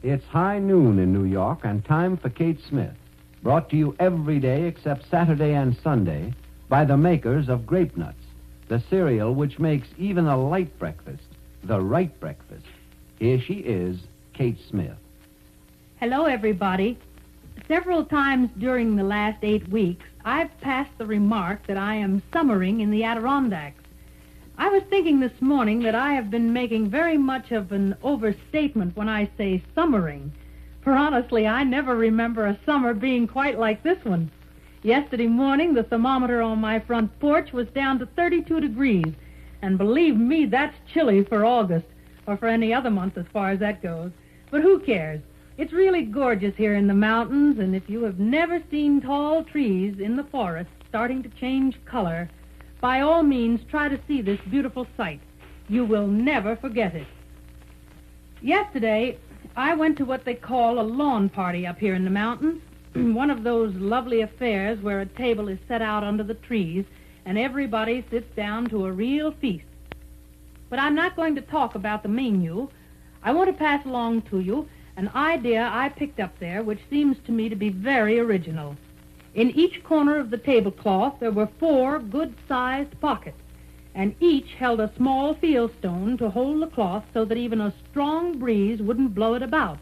It's high noon in New York and time for Kate Smith, brought to you every day except Saturday and Sunday by the makers of Grape Nuts, the cereal which makes even a light breakfast the right breakfast. Here she is, Kate Smith. Hello, everybody. Several times during the last 8 weeks, I've passed the remark that I am summering in the Adirondacks. I was thinking this morning that I have been making very much of an overstatement when I say summering. For honestly, I never remember a summer being quite like this one. Yesterday morning, the thermometer on my front porch was down to 32 degrees. And believe me, that's chilly for August, or for any other month as far as that goes. But who cares? It's really gorgeous here in the mountains, and if you have never seen tall trees in the forest starting to change color, by all means try to see this beautiful sight. You will never forget it. Yesterday, I went to what they call a lawn party up here in the mountains, one of those lovely affairs where a table is set out under the trees and everybody sits down to a real feast. But I'm not going to talk about the menu. I want to pass along to you an idea I picked up there which seems to me to be very original. In each corner of the tablecloth there were 4 good-sized pockets, and each held a small fieldstone to hold the cloth so that even a strong breeze wouldn't blow it about.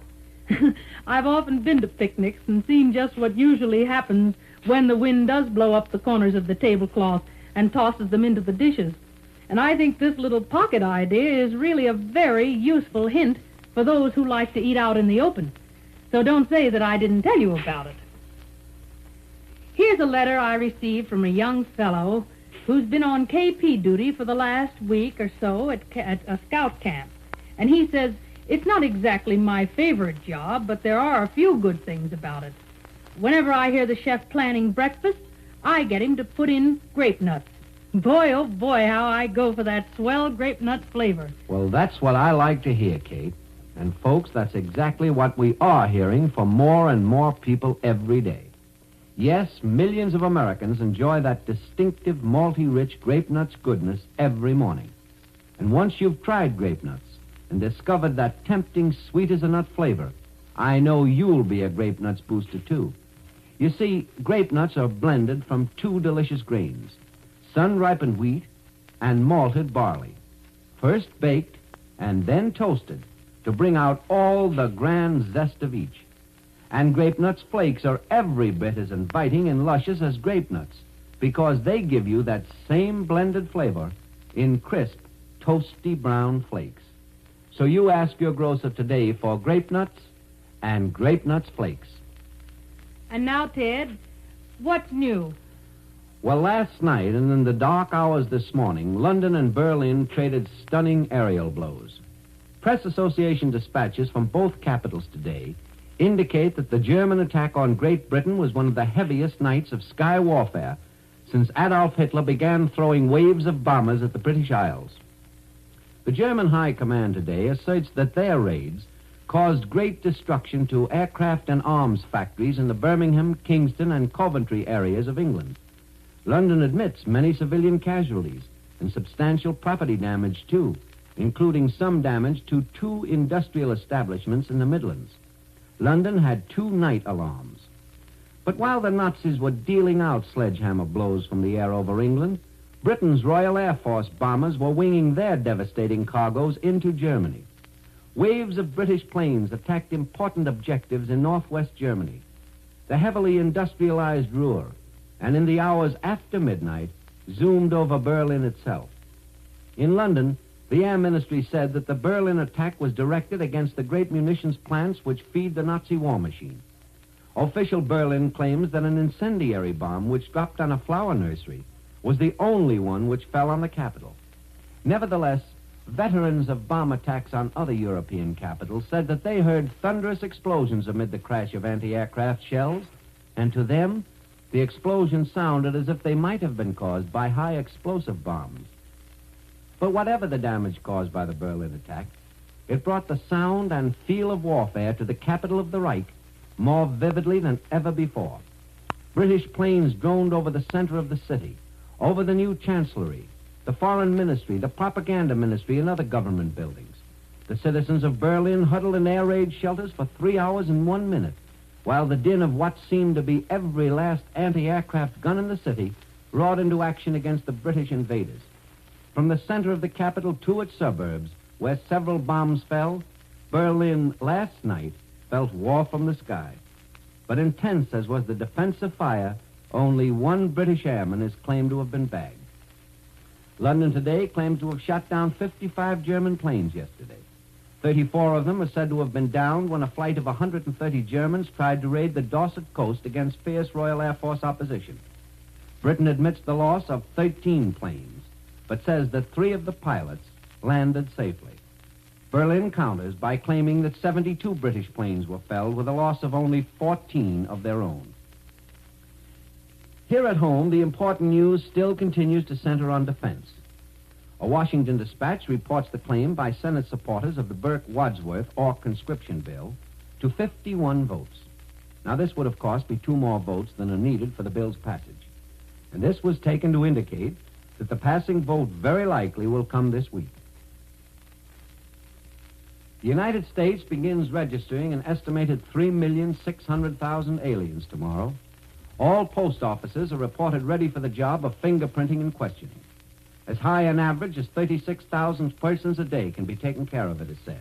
I've often been to picnics and seen just what usually happens when the wind does blow up the corners of the tablecloth and tosses them into the dishes. And I think this little pocket idea is really a very useful hint for those who like to eat out in the open. So don't say that I didn't tell you about it. Here's a letter I received from a young fellow who's been on KP duty for the last week or so at a scout camp. And he says, it's not exactly my favorite job, but there are a few good things about it. Whenever I hear the chef planning breakfast, I get him to put in grape nuts. Boy, oh boy, how I go for that swell grape nut flavor. Well, that's what I like to hear, Kate. And folks, that's exactly what we are hearing from more and more people every day. Yes, millions of Americans enjoy that distinctive, malty-rich grape nuts goodness every morning. And once you've tried grape nuts and discovered that tempting sweet-as-a-nut flavor, I know you'll be a grape nuts booster, too. You see, grape nuts are blended from 2 delicious grains, sun-ripened wheat and malted barley, first baked and then toasted to bring out all the grand zest of each. And grape nuts flakes are every bit as inviting and luscious as grape nuts because they give you that same blended flavor in crisp, toasty brown flakes. So you ask your grocer today for grape nuts and grape nuts flakes. And now, Ted, what's new? Well, last night and in the dark hours this morning, London and Berlin traded stunning aerial blows. Press Association dispatches from both capitals today indicate that the German attack on Great Britain was one of the heaviest nights of sky warfare since Adolf Hitler began throwing waves of bombers at the British Isles. The German High Command today asserts that their raids caused great destruction to aircraft and arms factories in the Birmingham, Kingston, and Coventry areas of England. London admits many civilian casualties and substantial property damage, too, including some damage to 2 industrial establishments in the Midlands. London had 2 night alarms. But while the Nazis were dealing out sledgehammer blows from the air over England, Britain's Royal Air Force bombers were winging their devastating cargoes into Germany. Waves of British planes attacked important objectives in northwest Germany, the heavily industrialized Ruhr, and in the hours after midnight, zoomed over Berlin itself. In London, the Air Ministry said that the Berlin attack was directed against the great munitions plants which feed the Nazi war machine. Official Berlin claims that an incendiary bomb which dropped on a flower nursery was the only one which fell on the capital. Nevertheless, veterans of bomb attacks on other European capitals said that they heard thunderous explosions amid the crash of anti-aircraft shells, and to them, the explosions sounded as if they might have been caused by high explosive bombs. But whatever the damage caused by the Berlin attack, it brought the sound and feel of warfare to the capital of the Reich more vividly than ever before. British planes droned over the center of the city, over the new chancellery, the foreign ministry, the propaganda ministry, and other government buildings. The citizens of Berlin huddled in air raid shelters for 3 hours and 1 minute, while the din of what seemed to be every last anti-aircraft gun in the city roared into action against the British invaders. From the center of the capital to its suburbs, where several bombs fell, Berlin last night felt war from the sky. But intense as was the defensive fire, only one British airman is claimed to have been bagged. London today claims to have shot down 55 German planes yesterday. 34 of them are said to have been downed when a flight of 130 Germans tried to raid the Dorset coast against fierce Royal Air Force opposition. Britain admits the loss of 13 planes, but says that 3 of the pilots landed safely. Berlin counters by claiming that 72 British planes were felled with a loss of only 14 of their own. Here at home, the important news still continues to center on defense. A Washington Dispatch reports the claim by Senate supporters of the Burke-Wadsworth or conscription bill to 51 votes. Now, this would, of course, be 2 more votes than are needed for the bill's passage. And this was taken to indicate that the passing vote very likely will come this week. The United States begins registering an estimated 3,600,000 aliens tomorrow. All post offices are reported ready for the job of fingerprinting and questioning. As high an average as 36,000 persons a day can be taken care of, it is said.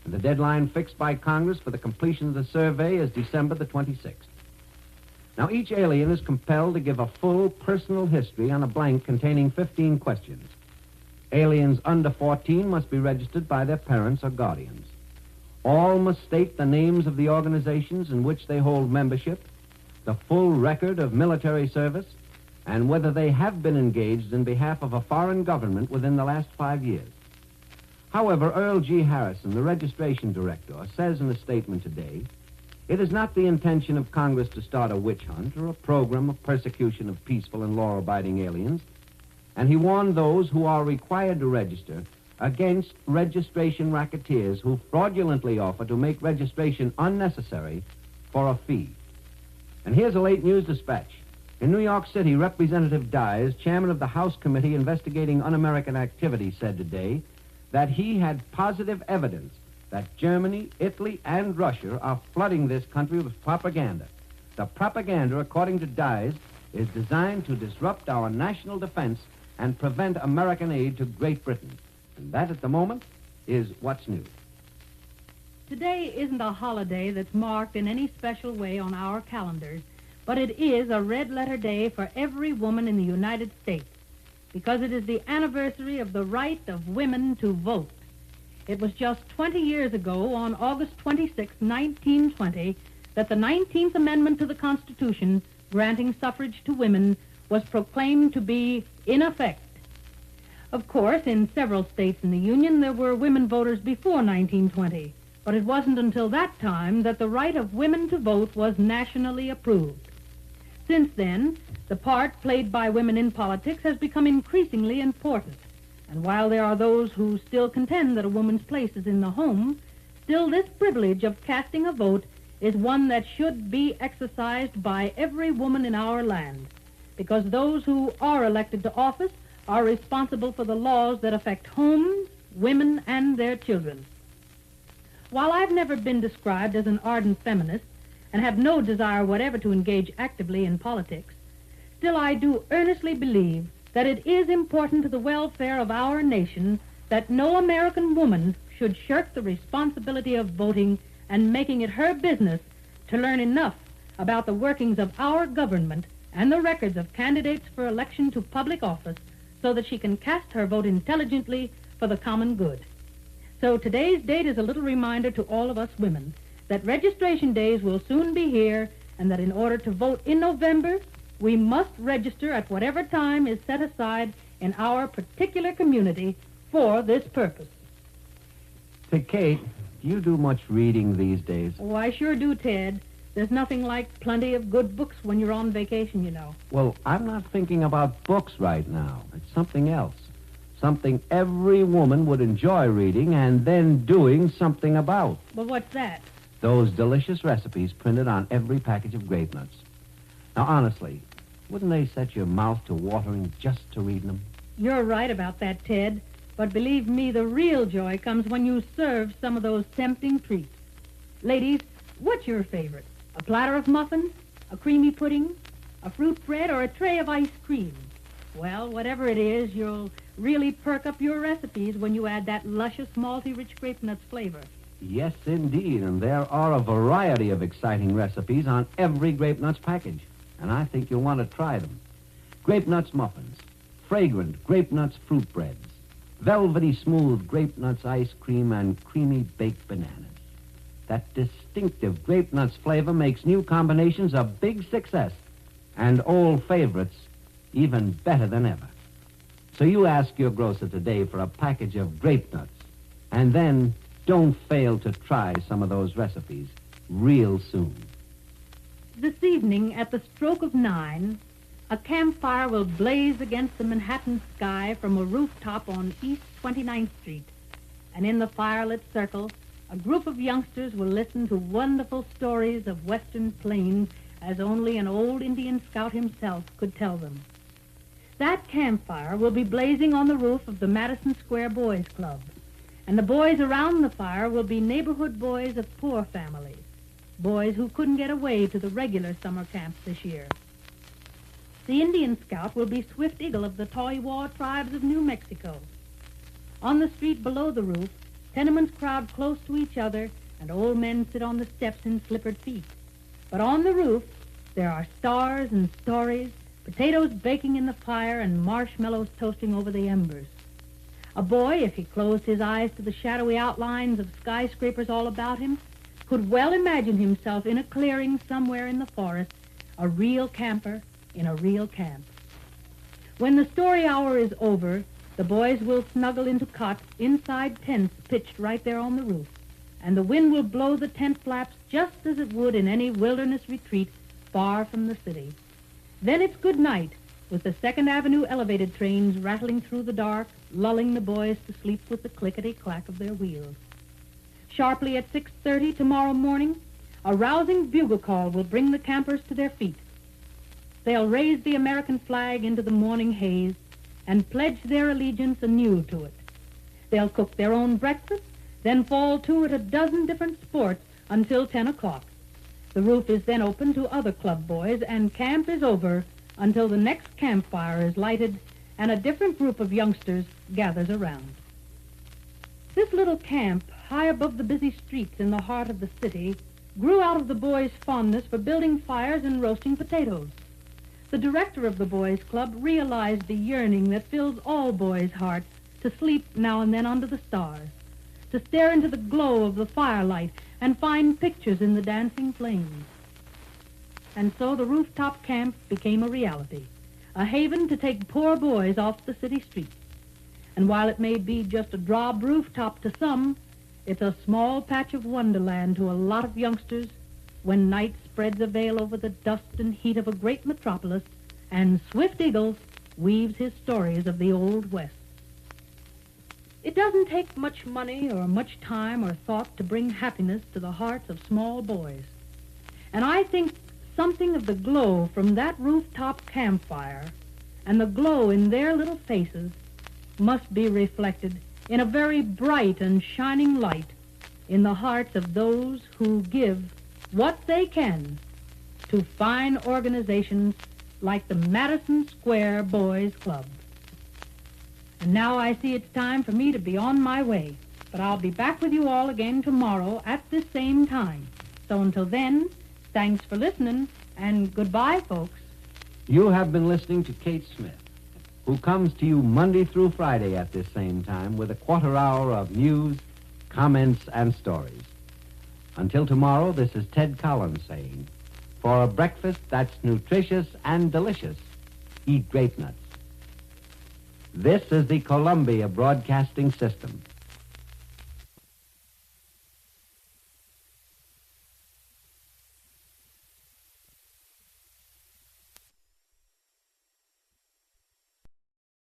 And the deadline fixed by Congress for the completion of the survey is December the 26th. Now, each alien is compelled to give a full personal history on a blank containing 15 questions. Aliens under 14 must be registered by their parents or guardians. All must state the names of the organizations in which they hold membership, the full record of military service, and whether they have been engaged in behalf of a foreign government within the last 5 years. However, Earl G. Harrison, the registration director, says in a statement today, it is not the intention of Congress to start a witch hunt or a program of persecution of peaceful and law-abiding aliens, and he warned those who are required to register against registration racketeers who fraudulently offer to make registration unnecessary for a fee. And here's a late news dispatch. In New York City, Representative Dyes, chairman of the House Committee investigating un-American activity, said today that he had positive evidence that Germany, Italy, and Russia are flooding this country with propaganda. The propaganda, according to Dyes, is designed to disrupt our national defense and prevent American aid to Great Britain. And that, at the moment, is what's new. Today isn't a holiday that's marked in any special way on our calendars, but it is a red-letter day for every woman in the United States, because it is the anniversary of the right of women to vote. It was just 20 years ago, on August 26, 1920, that the 19th Amendment to the Constitution, granting suffrage to women, was proclaimed to be in effect. Of course, in several states in the Union, there were women voters before 1920, but it wasn't until that time that the right of women to vote was nationally approved. Since then, the part played by women in politics has become increasingly important. And while there are those who still contend that a woman's place is in the home, still this privilege of casting a vote is one that should be exercised by every woman in our land, because those who are elected to office are responsible for the laws that affect homes, women, and their children. While I've never been described as an ardent feminist and have no desire whatever to engage actively in politics, still I do earnestly believe that it is important to the welfare of our nation that no American woman should shirk the responsibility of voting and making it her business to learn enough about the workings of our government and the records of candidates for election to public office so that she can cast her vote intelligently for the common good. So today's date is a little reminder to all of us women that registration days will soon be here, and that in order to vote in November, we must register at whatever time is set aside in our particular community for this purpose. Say, Kate, do you do much reading these days? Oh, I sure do, Ted. There's nothing like plenty of good books when you're on vacation, you know. Well, I'm not thinking about books right now. It's something else. Something every woman would enjoy reading and then doing something about. Well, what's that? Those delicious recipes printed on every package of grape nuts. Now, honestly, wouldn't they set your mouth to watering just to read them? You're right about that, Ted. But believe me, the real joy comes when you serve some of those tempting treats. Ladies, what's your favorite? A platter of muffins? A creamy pudding? A fruit bread? Or a tray of ice cream? Well, whatever it is, you'll really perk up your recipes when you add that luscious, malty-rich grape nuts flavor. Yes, indeed, and there are a variety of exciting recipes on every Grape Nuts package, and I think you'll want to try them. Grape Nuts muffins, fragrant Grape Nuts fruit breads, velvety smooth Grape Nuts ice cream, and creamy baked bananas. That distinctive Grape Nuts flavor makes new combinations a big success, and old favorites even better than ever. So you ask your grocer today for a package of Grape Nuts, and then don't fail to try some of those recipes real soon. This evening, at the stroke of 9, a campfire will blaze against the Manhattan sky from a rooftop on East 29th Street. And in the firelit circle, a group of youngsters will listen to wonderful stories of Western plains as only an old Indian scout himself could tell them. That campfire will be blazing on the roof of the Madison Square Boys Club. And the boys around the fire will be neighborhood boys of poor families, boys who couldn't get away to the regular summer camps this year. The Indian scout will be Swift Eagle of the Toiwa tribes of New Mexico. On the street below the roof, tenements crowd close to each other, and old men sit on the steps in slippered feet. But on the roof, there are stars and stories, potatoes baking in the fire, and marshmallows toasting over the embers. A boy, if he closed his eyes to the shadowy outlines of skyscrapers all about him, could well imagine himself in a clearing somewhere in the forest, a real camper in a real camp. When the story hour is over, the boys will snuggle into cots inside tents pitched right there on the roof, and the wind will blow the tent flaps just as it would in any wilderness retreat far from the city. Then it's good night, with the 2nd Avenue elevated trains rattling through the dark, lulling the boys to sleep with the clickety-clack of their wheels. Sharply at 6:30 tomorrow morning, a rousing bugle call will bring the campers to their feet. They'll raise the American flag into the morning haze and pledge their allegiance anew to it. They'll cook their own breakfast, then fall to at a dozen different sports until 10 o'clock. The roof is then open to other club boys, and camp is over until the next campfire is lighted and a different group of youngsters gathers around. This little camp, high above the busy streets in the heart of the city, grew out of the boys' fondness for building fires and roasting potatoes. The director of the boys' club realized the yearning that fills all boys' hearts to sleep now and then under the stars, to stare into the glow of the firelight and find pictures in the dancing flames. And so the rooftop camp became a reality, a haven to take poor boys off the city streets. And while it may be just a daub rooftop to some, it's a small patch of wonderland to a lot of youngsters when night spreads a veil over the dust and heat of a great metropolis, and Swift Eagle weaves his stories of the Old West. It doesn't take much money or much time or thought to bring happiness to the hearts of small boys. And I think something of the glow from that rooftop campfire and the glow in their little faces must be reflected in a very bright and shining light in the hearts of those who give what they can to fine organizations like the Madison Square Boys Club. And now I see it's time for me to be on my way, but I'll be back with you all again tomorrow at this same time. So until then, thanks for listening, and goodbye, folks. You have been listening to Kate Smith, who comes to you Monday through Friday at this same time with a quarter hour of news, comments, and stories. Until tomorrow, this is Ted Collins saying, for a breakfast that's nutritious and delicious, eat grape nuts. This is the Columbia Broadcasting System.